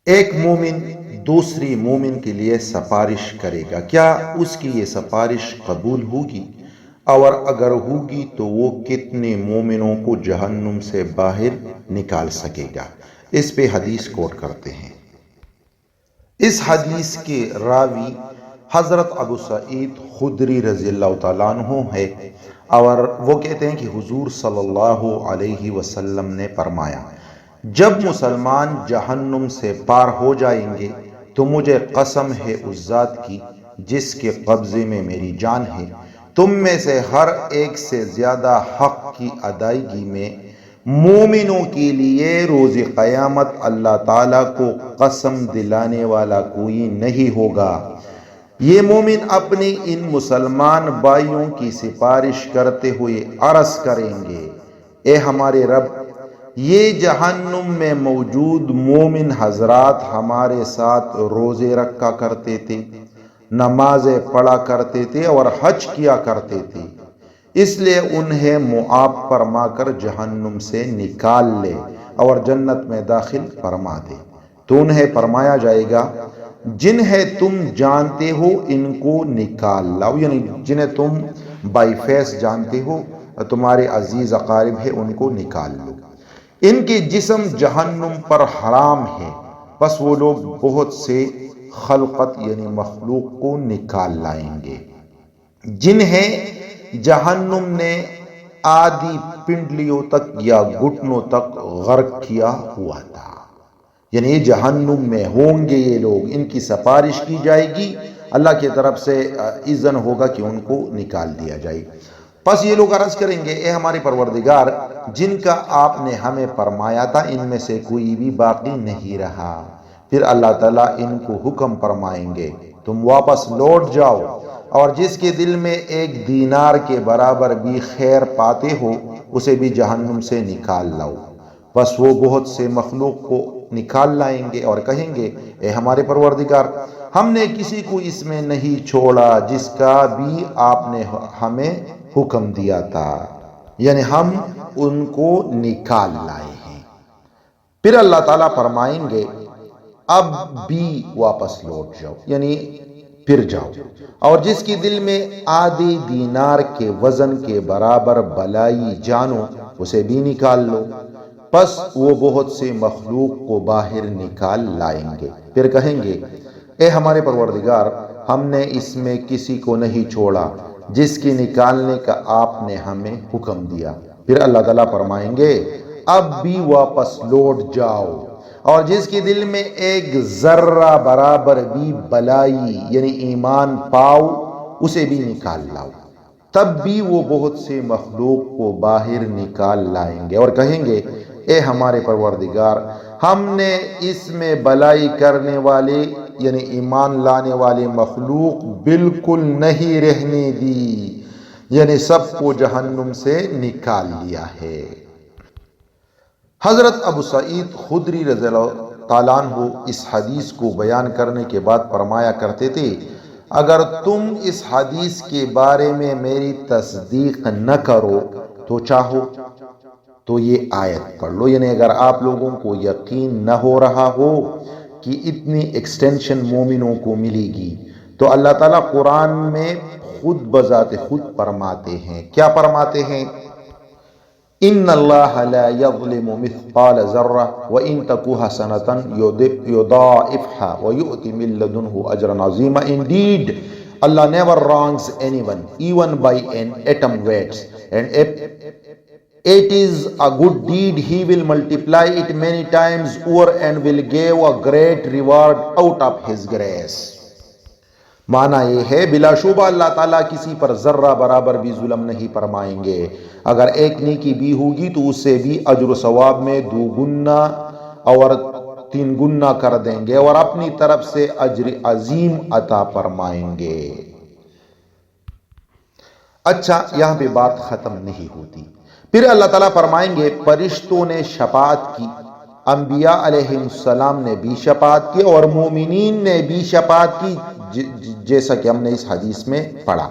ایک مومن دوسری مومن کے لیے سفارش کرے گا، کیا اس کی یہ سفارش قبول ہوگی؟ اور اگر ہوگی تو وہ کتنے مومنوں کو جہنم سے باہر نکال سکے گا؟ اس پہ حدیث کوٹ کرتے ہیں۔ اس حدیث کے راوی حضرت ابو سعید خدری رضی اللہ تعالیٰ عنہ ہے، اور وہ کہتے ہیں کہ حضور صلی اللہ علیہ وسلم نے فرمایا، جب مسلمان جہنم سے پار ہو جائیں گے تو مجھے قسم ہے اس ذات کی جس کے قبضے میں میری جان ہے، تم میں سے ہر ایک سے زیادہ حق کی ادائیگی میں مومنوں کے لیے روز قیامت اللہ تعالیٰ کو قسم دلانے والا کوئی نہیں ہوگا۔ یہ مومن اپنے ان مسلمان بھائیوں کی سفارش کرتے ہوئے عرض کریں گے، اے ہمارے رب، یہ جہنم میں موجود مومن حضرات ہمارے ساتھ روزے رکھا کرتے تھے، نمازیں پڑھا کرتے تھے اور حج کیا کرتے تھے، اس لیے انہیں معاف فرما کر جہنم سے نکال لے اور جنت میں داخل فرما دے۔ تو انہیں فرمایا جائے گا، جنہیں تم جانتے ہو ان کو نکال لاؤ، یعنی جنہیں تم بائی فیس جانتے ہو، تمہارے عزیز اقارب ہے، ان کو نکال لو۔ ان کے جسم جہنم پر حرام ہے، بس وہ لوگ بہت سے خلقت یعنی مخلوق کو نکال لائیں گے جنہیں جہنم نے آدھی پنڈلیوں تک یا گھٹنوں تک غرق کیا ہوا تھا، یعنی جہنم میں ہوں گے یہ لوگ، ان کی سفارش کی جائے گی، اللہ کی طرف سے اذن ہوگا کہ ان کو نکال دیا جائے۔ پس یہ لوگ عرض کریں گے، اے ہمارے پروردگار، جن کا آپ نے ہمیں فرمایا تھا ان میں سے کوئی بھی باقی نہیں رہا۔ پھر اللہ تعالیٰ ان کو حکم فرمائیں گے، تم واپس لوٹ جاؤ، اور جس کے دل میں ایک دینار کے برابر بھی خیر پاتے ہو اسے بھی جہنم سے نکال لاؤ۔ بس وہ بہت سے مخلوق کو نکال لائیں گے اور کہیں گے، اے ہمارے پروردگار، ہم نے کسی کو اس میں نہیں چھوڑا جس کا بھی آپ نے ہمیں حکم دیا تھا، یعنی ہم ان کو نکال لائے ہیں۔ پھر اللہ تعالیٰ فرمائیں گے، اب بھی واپس لوٹ جاؤ، یعنی پھر جاؤ، اور جس کی دل میں آدھی دینار کے وزن کے برابر بلائی جانو اسے بھی نکال لو۔ پس وہ بہت سے مخلوق کو باہر نکال لائیں گے، پھر کہیں گے، اے ہمارے پروردگار، ہم نے اس میں کسی کو نہیں چھوڑا جس کی نکالنے کا آپ نے ہمیں حکم دیا۔ پھر اللہ تعالیٰ فرمائیں گے، اب بھی واپس لوٹ جاؤ، اور جس کے دل میں ایک ذرہ برابر بھی بلائی یعنی ایمان پاؤ اسے بھی نکال لاؤ۔ تب بھی وہ بہت سے مخلوق کو باہر نکال لائیں گے اور کہیں گے، اے ہمارے پروردگار، ہم نے اس میں بلائی کرنے والے یعنی ایمان لانے والے مخلوق بالکل نہیں رہنے دی، یعنی سب کو جہنم سے نکال لیا ہے۔ حضرت ابو سعید خدری رضی اللہ تعالیٰ عنہ اس حدیث کو بیان کرنے کے بعد فرمایا کرتے تھے، اگر تم اس حدیث کے بارے میں میری تصدیق نہ کرو تو چاہو تو یہ آیت پڑھ لو، یعنی اگر آپ لوگوں کو یقین نہ ہو رہا ہو کہ اتنی ایکسٹینشن مومنوں کو ملے گی تو اللہ تعالیٰ قرآن میں خود بذات خود فرماتے ہیں، کیا فرماتے ہیں؟ ان اللہ لا یظلم مثقال ذرہ وان تک حسنۃ یضاعفها ویؤت من لدنہ اجرا عظیما۔ Indeed, Allah never wrongs anyone, even by an atom weight, and if it is a good deed, He will multiply it many times over and will give a great reward out of His grace۔ معنی یہ ہے، بلا شبہ اللہ تعالیٰ کسی پر ذرہ برابر بھی ظلم نہیں فرمائیں گے، اگر ایک نیکی بھی ہوگی تو اس سے بھی اجر و ثواب میں 2 گنا اور 3 گنا کر دیں گے اور اپنی طرف سے اجر عظیم عطا فرمائیں گے۔ اچھا، یہاں پہ بات ختم نہیں ہوتی، پھر اللہ تعالیٰ فرمائیں گے، فرشتوں نے شفاعت کی، انبیاء علیہ السلام نے بھی شفاعت کی اور مومنین نے بھی شفاعت کی، جیسا کہ ہم نے اس حدیث میں پڑھا۔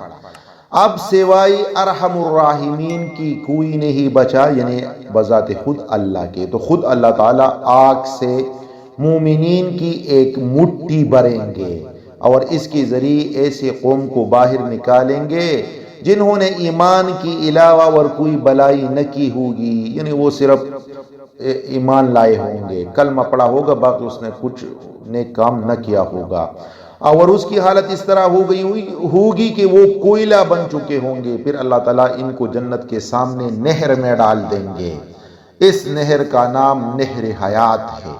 اب سوائے ارحم الراحمین کی کوئی نہیں بچا، یعنی بذات خود اللہ کے، تو خود اللہ تعالیٰ آگ سے مومنین کی ایک مٹھی بھریں گے اور اس کے ذریعے ایسے قوم کو باہر نکالیں گے جنہوں نے ایمان کی علاوہ اور کوئی بلائی نہ کی ہوگی، یعنی وہ صرف ایمان لائے ہوں گے، کلمہ پڑھا ہوگا، باقی اس نے کچھ نیک کام نہ کیا ہوگا، اور اس کی حالت اس طرح ہوگی کہ وہ کوئلہ بن چکے ہوں گے۔ پھر اللہ تعالیٰ ان کو جنت کے سامنے نہر میں ڈال دیں گے، اس نہر کا نام نہر حیات ہے،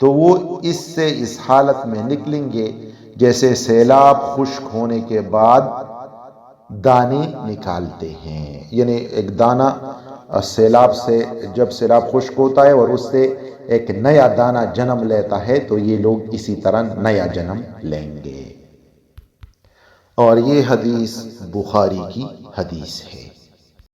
تو وہ اس سے اس حالت میں نکلیں گے جیسے سیلاب خشک ہونے کے بعد دانے نکالتے ہیں، یعنی ایک دانہ سیلاب سے، جب سیلاب خشک ہوتا ہے اور اس سے ایک نیا دانہ جنم لیتا ہے، تو یہ لوگ اسی طرح نیا جنم لیں گے۔ اور یہ حدیث بخاری کی حدیث ہے۔